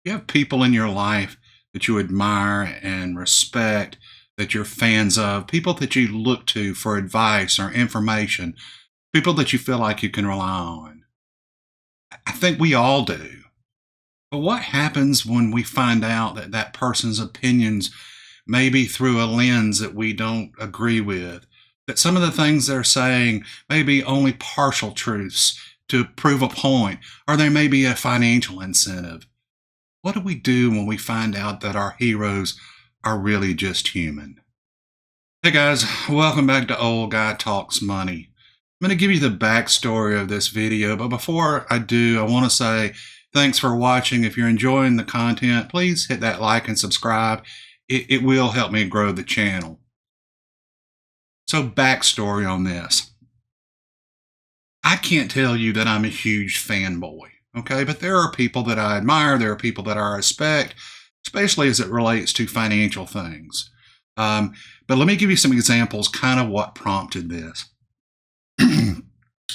You have people in your life that you admire and respect, that you're fans of, people that you look to for advice or information, people that you feel like you can rely on. I think we all do. But what happens when we find out that that person's opinions may be through a lens that we don't agree with? That some of the things they're saying may be only partial truths to prove a point, or there may be a financial incentive. What do we do when we find out that our heroes are really just human? Hey guys, welcome back to Old Guy Talks Money. I'm going to give you the backstory of this video, but before I do, I want to say thanks for watching. If you're enjoying the content, please hit that like and subscribe. It will help me grow the channel. So backstory on this. I can't tell you that I'm a huge fanboy, okay? But there are people that I admire. There are people that I respect, especially as it relates to financial things. But let me give you some examples, kind of what prompted this.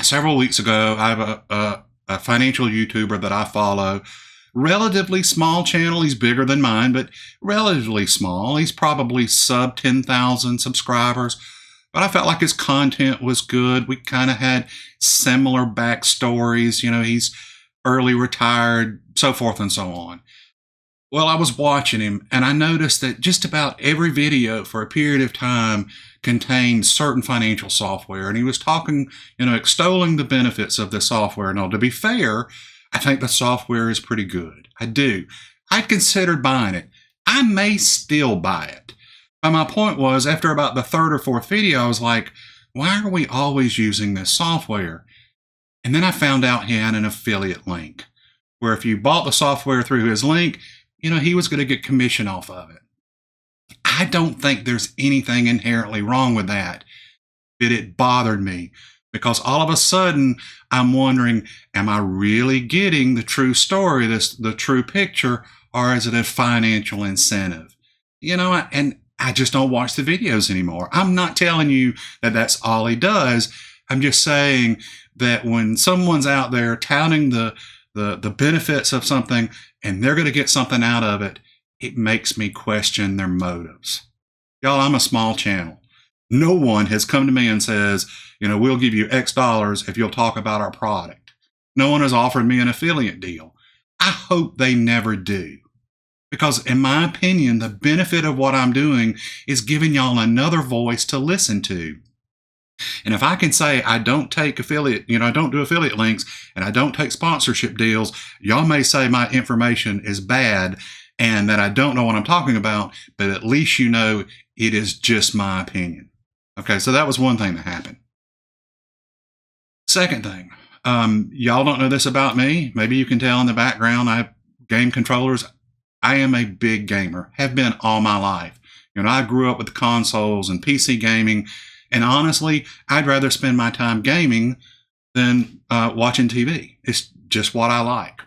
Several weeks ago, I have a financial YouTuber that I follow, relatively small channel. He's bigger than mine, but relatively small. He's probably sub 10,000 subscribers, but I felt like his content was good. We kind of had similar backstories. You know, he's early retired, so forth and so on. Well, I was watching him and I noticed that just about every video for a period of time contained certain financial software. And he was talking, extolling the benefits of the software. Now, to be fair, I think the software is pretty good. I do. I'd considered buying it. I may still buy it. But my point was, after about the third or fourth video, I was like, why are we always using this software? And then I found out he had an affiliate link where if you bought the software through his link, he was going to get commission off of it. I don't think there's anything inherently wrong with that, but it bothered me because all of a sudden I'm wondering, am I really getting the true story, the true picture, or is it a financial incentive? And I just don't watch the videos anymore. I'm not telling you that that's all he does. I'm just saying that when someone's out there touting the benefits of something and they're going to get something out of it, it makes me question their motives. Y'all, I'm a small channel. No one has come to me and says, we'll give you X dollars if you'll talk about our product. No one has offered me an affiliate deal. I hope they never do. Because in my opinion, the benefit of what I'm doing is giving y'all another voice to listen to. And if I can say I don't take affiliate, I don't do affiliate links and I don't take sponsorship deals, y'all may say my information is bad and that I don't know what I'm talking about, but at least it is just my opinion. Okay, so that was one thing that happened. Second thing, y'all don't know this about me. Maybe you can tell in the background, I have game controllers. I am a big gamer, have been all my life. I grew up with consoles and PC gaming. And honestly, I'd rather spend my time gaming than watching TV. It's just what I like.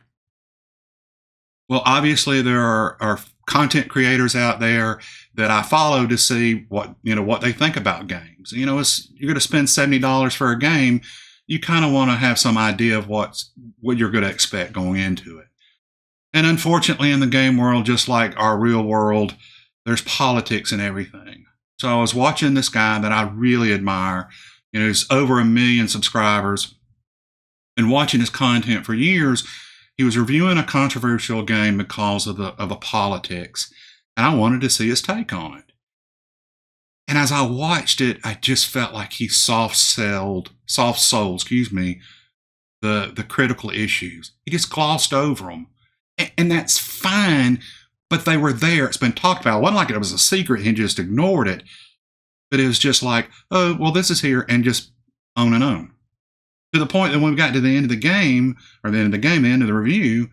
Well, obviously, there are content creators out there that I follow to see what they think about games. You're going to spend $70 for a game. You kind of want to have some idea of what you're going to expect going into it. And unfortunately, in the game world, just like our real world, there's politics and everything. So I was watching this guy that I really admire. He's over 1 million subscribers. And watching his content for years, he was reviewing a controversial game because of the politics. And I wanted to see his take on it. And as I watched it, I just felt like he soft-sold, the critical issues. He just glossed over them. And that's fine. But they were there. It's been talked about. It wasn't like it was a secret. He just ignored it. But it was just like, oh, well, this is here, and just on and on. To the point that when we got to the end of the game, the end of the review,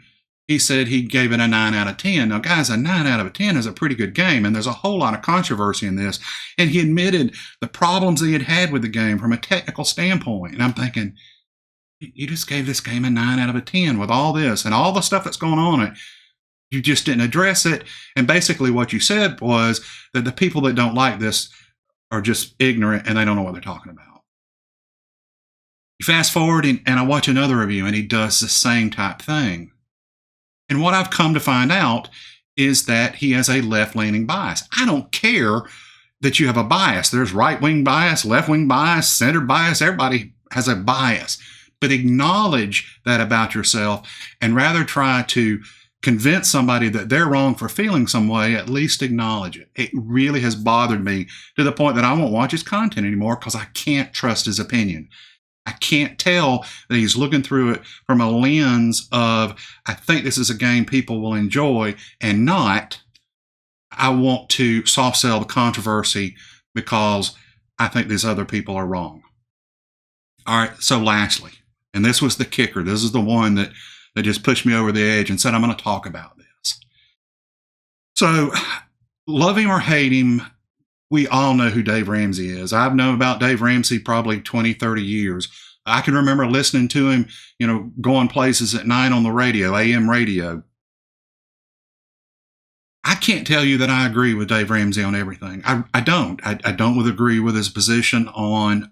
he said he gave it a 9 out of 10. Now, guys, a 9 out of 10 is a pretty good game, and there's a whole lot of controversy in this. And he admitted the problems he had with the game from a technical standpoint. And I'm thinking, you just gave this game a 9 out of 10 with all this and all the stuff that's going on in it. You just didn't address it. And basically what you said was that the people that don't like this are just ignorant and they don't know what they're talking about. You fast forward and I watch another review and he does the same type thing. And what I've come to find out is that he has a left-leaning bias. I don't care that you have a bias. There's right-wing bias, left-wing bias, center bias. Everybody has a bias. But acknowledge that about yourself, and rather try to convince somebody that they're wrong for feeling some way, at least acknowledge it. It really has bothered me to the point that I won't watch his content anymore because I can't trust his opinion. I can't tell that he's looking through it from a lens of, I think this is a game people will enjoy, and not, I want to soft sell the controversy because I think these other people are wrong. All right, so lastly, and this was the kicker. This is the one that just pushed me over the edge and said, I'm going to talk about this. So, love him or hate him, we all know who Dave Ramsey is. I've known about Dave Ramsey probably 20, 30 years. I can remember listening to him, going places at night on the radio, AM radio. I can't tell you that I agree with Dave Ramsey on everything. I don't. I don't agree with his position on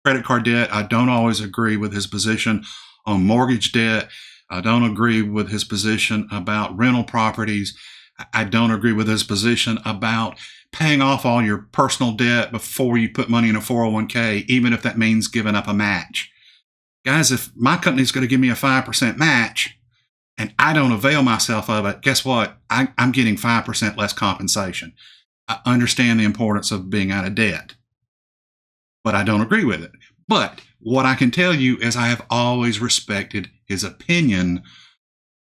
credit card debt. I don't always agree with his position on mortgage debt. I don't agree with his position about rental properties. I don't agree with his position about paying off all your personal debt before you put money in a 401k, even if that means giving up a match. Guys, if my company's going to give me a 5% match and I don't avail myself of it, guess what? I'm getting 5% less compensation. I understand the importance of being out of debt, but I don't agree with it. But what I can tell you is I have always respected his opinion,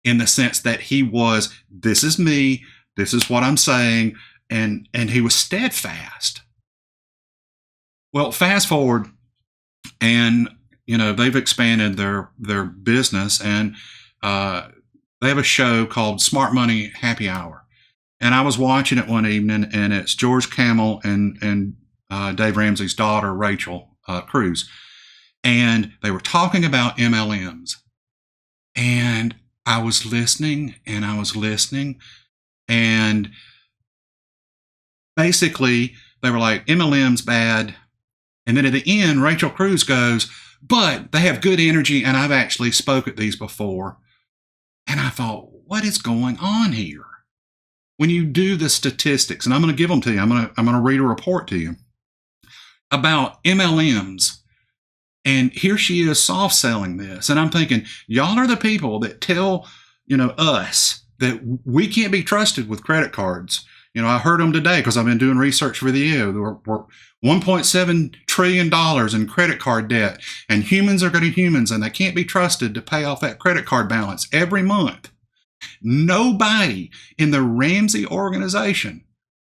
in the sense that he was, this is me, this is what I'm saying, and he was steadfast. Well, fast forward, and they've expanded their business, and they have a show called Smart Money Happy Hour. And I was watching it one evening, and it's George Kamel and Dave Ramsey's daughter, Rachel Cruz. And they were talking about MLMs. And I was listening, and basically they were like, MLM's bad. And then at the end, Rachel Cruz goes, but they have good energy, and I've actually spoke at these before. And I thought, what is going on here? When you do the statistics, and I'm going to give them to you, I'm going to read a report to you about MLMs. And here she is soft selling this. And I'm thinking, y'all are the people that tell, us that we can't be trusted with credit cards. I heard them today because I've been doing research for the year. We're $1.7 trillion in credit card debt, and humans are going to humans, and they can't be trusted to pay off that credit card balance every month. Nobody in the Ramsey organization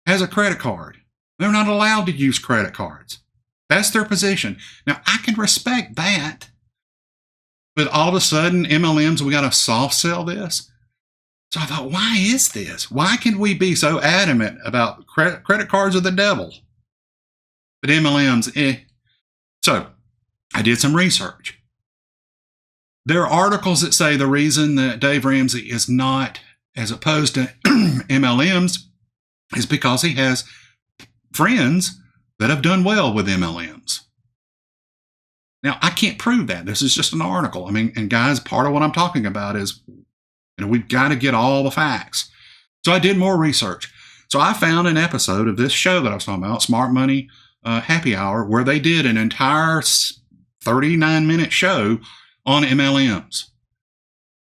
has a credit card. They're not allowed to use credit cards. That's their position. Now, I can respect that. But all of a sudden, MLMs, we got to soft sell this. So I thought, why is this? Why can we be so adamant about credit cards are the devil? But MLMs, So I did some research. There are articles that say the reason that Dave Ramsey is not as opposed to MLMs is because he has friends that have done well with MLMs. Now, I can't prove that. This is just an article. And guys, part of what I'm talking about is, we've got to get all the facts. So I did more research. So I found an episode of this show that I was talking about, Smart Money Happy Hour, where they did an entire 39-minute show on MLMs.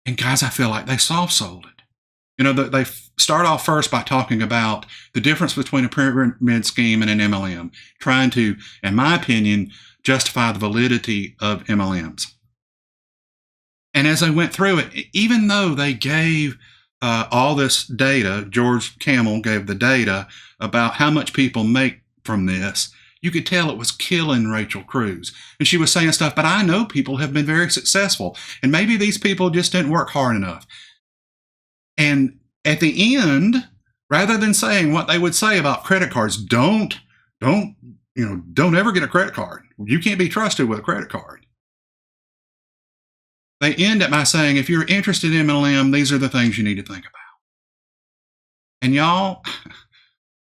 And guys, I feel like they soft sold it. They start off first by talking about the difference between a pyramid scheme and an MLM, trying to, in my opinion, justify the validity of MLMs. And as I went through it, even though they gave all this data, George Kamel gave the data about how much people make from this, you could tell it was killing Rachel Cruz. And she was saying stuff, but I know people have been very successful, and maybe these people just didn't work hard enough. And at the end, rather than saying what they would say about credit cards, don't ever get a credit card. You can't be trusted with a credit card. They end it by saying, if you're interested in MLM, these are the things you need to think about. And y'all,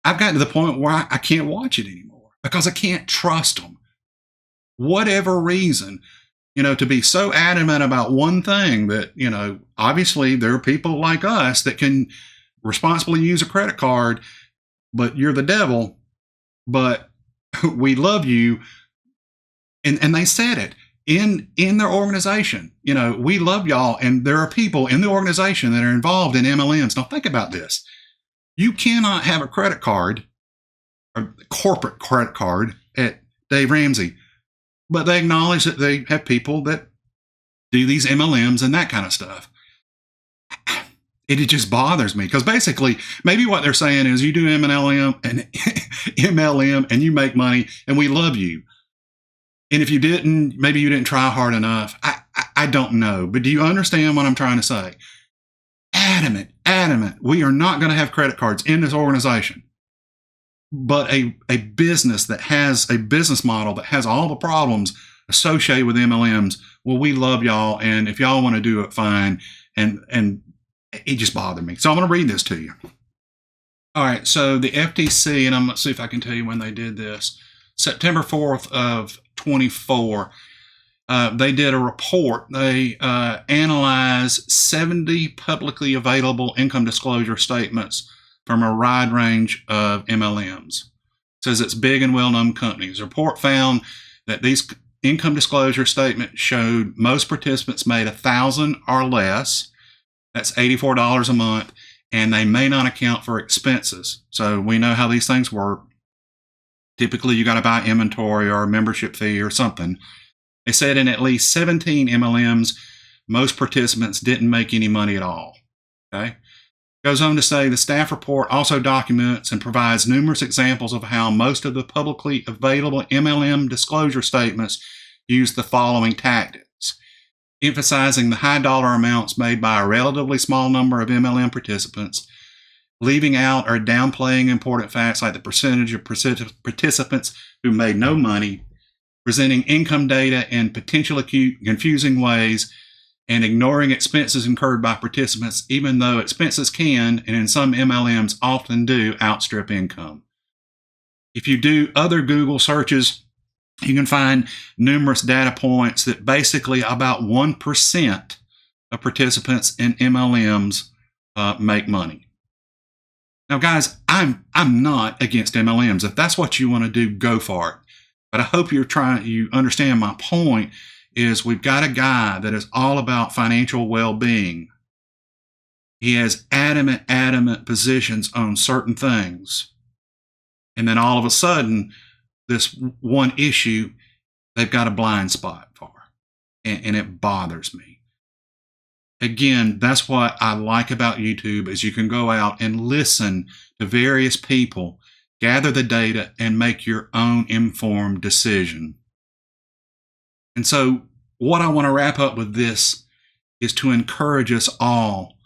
I've gotten to the point where I can't watch it anymore because I can't trust them. Whatever reason, to be so adamant about one thing that, obviously there are people like us that can responsibly use a credit card, but you're the devil, but we love you. And they said it in their organization. We love y'all. And there are people in the organization that are involved in MLMs. Now think about this. You cannot have a credit card, a corporate credit card at Dave Ramsey, but they acknowledge that they have people that do these MLMs and that kind of stuff. It just bothers me because basically maybe what they're saying is you do MLM and you make money and we love you. And if you didn't, maybe you didn't try hard enough. I don't know. But do you understand what I'm trying to say? Adamant. We are not going to have credit cards in this organization. But a business that has a business model that has all the problems associated with MLMs, well, we love y'all. And if y'all want to do it, fine. And it just bothered me. So I'm going to read this to you. All right. So the FTC, and I'm going to see if I can tell you when they did this. September 4th of 24, they did a report. They analyzed 70 publicly available income disclosure statements from a wide range of MLMs. It says it's big and well-known companies. The report found that these income disclosure statements showed most participants made $1,000 or less. That's $84 a month, and they may not account for expenses. So we know how these things work. Typically, you got to buy inventory or a membership fee or something. They said in at least 17 MLMs, most participants didn't make any money at all. Okay. Goes on to say the staff report also documents and provides numerous examples of how most of the publicly available MLM disclosure statements use the following tactics: emphasizing the high dollar amounts made by a relatively small number of MLM participants, leaving out or downplaying important facts like the percentage of participants who made no money, presenting income data in potentially confusing ways, and ignoring expenses incurred by participants, even though expenses can, and in some MLMs often do, outstrip income. If you do other Google searches, you can find numerous data points that basically about 1% of participants in MLMs make money. Now, guys, I'm not against MLMs. If that's what you want to do, go for it. But I hope you understand my point is we've got a guy that is all about financial well-being. He has adamant positions on certain things. And then all of a sudden, this one issue, they've got a blind spot for. And it bothers me. Again, that's what I like about YouTube is you can go out and listen to various people, gather the data, and make your own informed decision. And so what I want to wrap up with this is to encourage us all,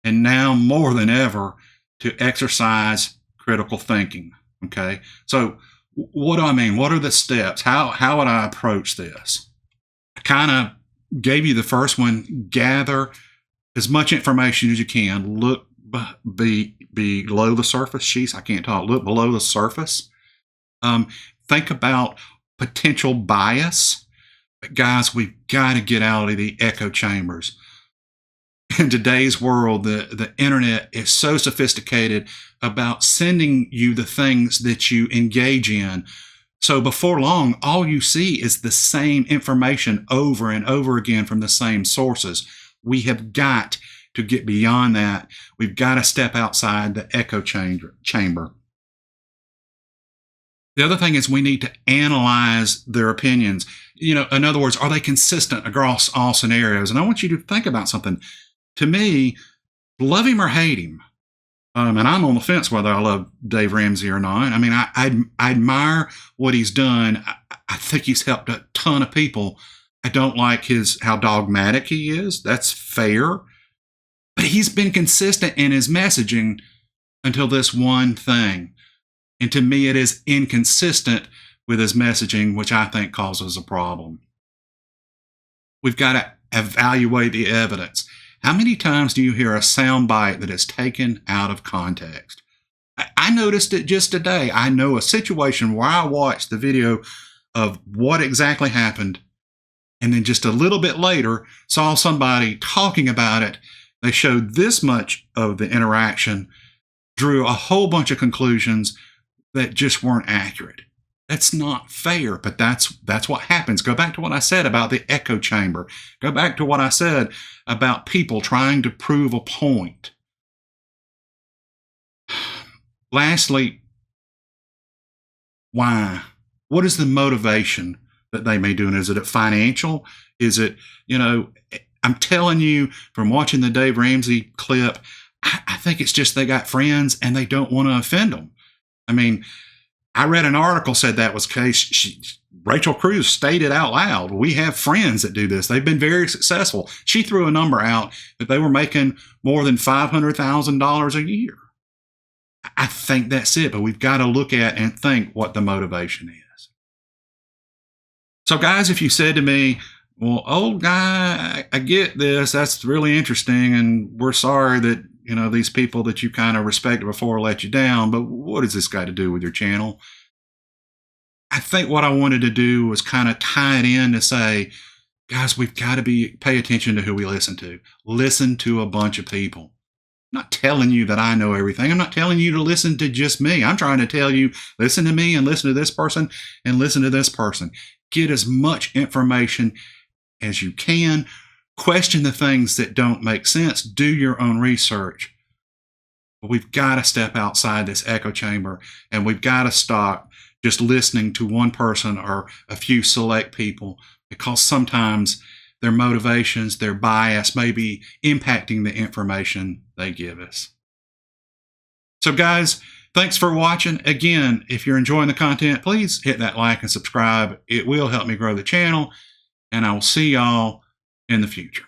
and now more than ever, to exercise critical thinking. Okay? So what do I mean? What are the steps? How would I approach this? I kind of gave you the first one. Gather as much information as you can. Look below the surface. Jeez, I can't talk. Look below the surface. Think about potential bias. But guys, we've got to get out of the echo chambers. In today's world, the internet is so sophisticated about sending you the things that you engage in. So before long, all you see is the same information over and over again from the same sources. We have got to get beyond that. We've got to step outside the echo chamber. The other thing is we need to analyze their opinions. In other words, are they consistent across all scenarios? And I want you to think about something. To me, love him or hate him. And I'm on the fence whether I love Dave Ramsey or not. I mean, I admire what he's done. I think he's helped a ton of people. I don't like how dogmatic he is. That's fair. But he's been consistent in his messaging until this one thing. And to me, it is inconsistent with his messaging, which I think causes a problem. We've got to evaluate the evidence. How many times do you hear a soundbite that is taken out of context? I noticed it just today. I know a situation where I watched the video of what exactly happened, and then just a little bit later saw somebody talking about it. They showed this much of the interaction, drew a whole bunch of conclusions that just weren't accurate. That's not fair, but that's what happens. Go back to what I said about the echo chamber. Go back to what I said about people trying to prove a point. Lastly, why? What is the motivation that they may do? And is it financial? Is it, I'm telling you from watching the Dave Ramsey clip, I think it's just they got friends and they don't want to offend them. I mean, I read an article said that was the case. Rachel Cruz stated out loud, we have friends that do this. They've been very successful. She threw a number out that they were making more than $500,000 a year. I think that's it, but we've got to look at and think what the motivation is. So guys, if you said to me, well, old guy, I get this. That's really interesting. And we're sorry that, these people that you kind of respected before let you down, but what has this got to do with your channel? I think what I wanted to do was kind of tie it in to say, guys, we've got to pay attention to who we listen to. Listen to a bunch of people. I'm not telling you that I know everything. I'm not telling you to listen to just me. I'm trying to tell you, listen to me and listen to this person and listen to this person. Get as much information as you can. Question the things that don't make sense. Do your own research. But we've got to step outside this echo chamber, and we've got to stop just listening to one person or a few select people, because sometimes their motivations, their bias may be impacting the information they give us. So guys, thanks for watching. Again, if you're enjoying the content, please hit that like and subscribe. It will help me grow the channel, and I will see y'all in the future.